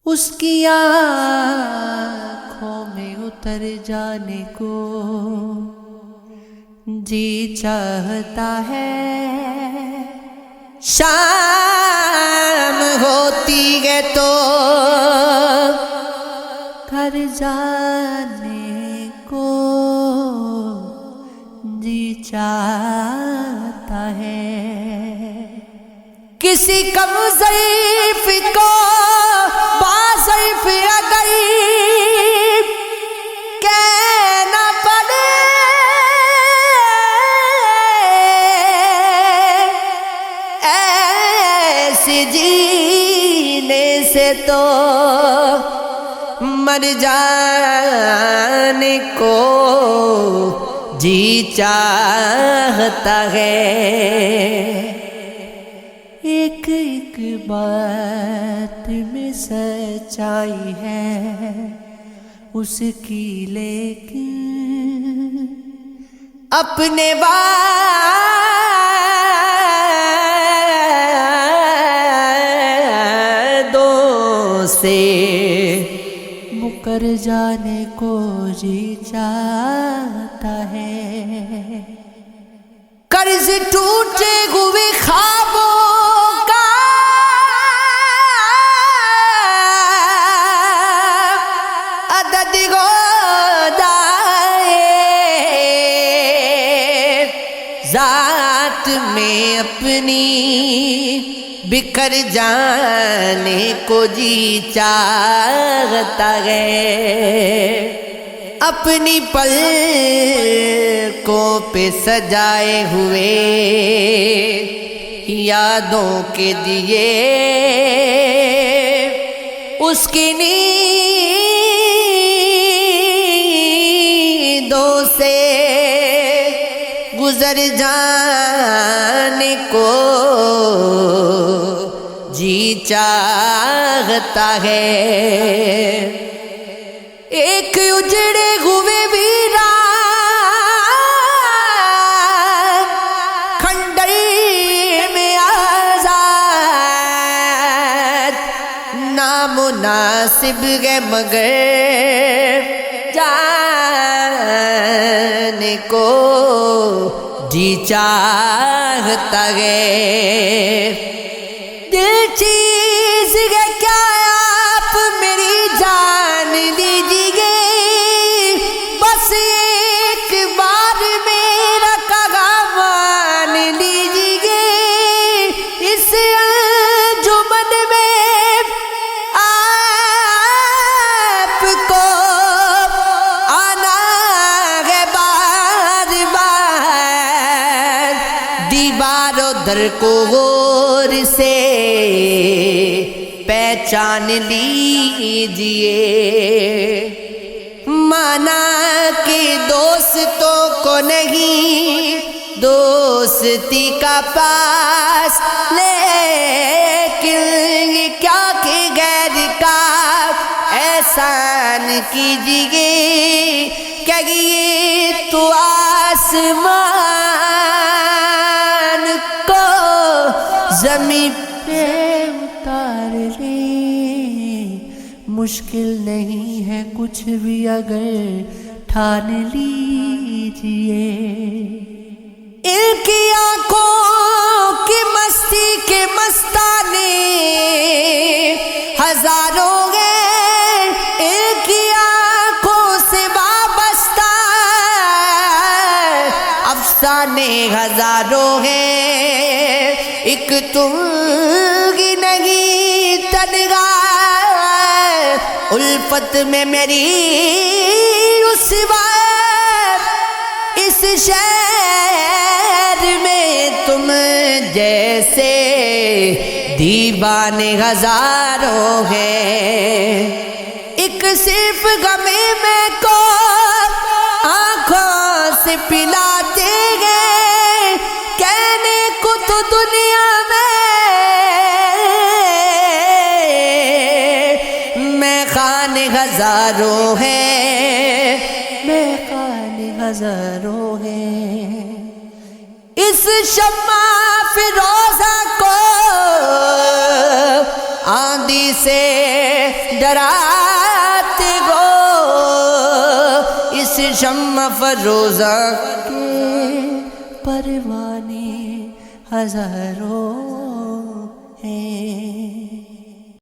اس کی آنکھوں میں اتر جانے کو جی چاہتا ہے، شام ہوتی ہے تو گھر جانے کو جی چاہتا ہے۔ کسی کم ضعیف کو باضعیف اگر کہنا پڑے، ایسے جینے سے تو مر جانے کو جی چاہتا ہے۔ ایک ایک بات میں سچائی ہے اس کی، لیکن اپنے وعدوں سے مکر جانے کو جی چاہتا ہے۔ قرض ٹوٹے ہوئے خوابوں کا عدد گودائے ذات میں اپنی بکھر جانے کو جی چاہتا ہے۔ اپنی پلکوں پہ سجائے ہوئے یادوں کے دیے اس کی نیندوں سے گزر جانے کو جی چاہتا ہے۔ ایک اجڑے ہوئے ویران کھنڈر میں آزاد نامناسب ہے مگر جانے کو جی چاہتا ہے۔ دل چیز ہے کیا آپ میری جان لیجیے، بس ایک بار میرا کہا مان لیجیے۔ اس انجمن میں آپ کو آنا ہے بار بار، دیوار و در کو غور سے پہچان لیجئے۔ مانا کہ دوستوں کو نہیں دوستی کا پاس، لیکن کیا کہ غیر کا احسان کیجئے۔ کہیے تو آسمان کو زمین پہ اتار لے، مشکل نہیں ہے کچھ بھی اگر ٹھان لیجئے۔ ان کی آنکھوں کی مستی کے مستانے ہزاروں ہیں، ان کی آنکھوں سے وابستہ افسانے ہزاروں ہیں۔ ایک تم ہی نہیں تنہا الفت میں میری اس وقت، اس شہر میں تم جیسے دیوانے ہزاروں ہیں۔ ایک صرف غمِ میں کو آنکھوں سے پلاتے ہیں، کہنے کو تو دنیا میں خانے ہزاروں ہیں، میں خانے ہزاروں ہیں۔ اس شمع فروزہ کو آندھی سے ڈراتے ہو، اس شمع فروزہ کے پروانے ہزاروں ہیں۔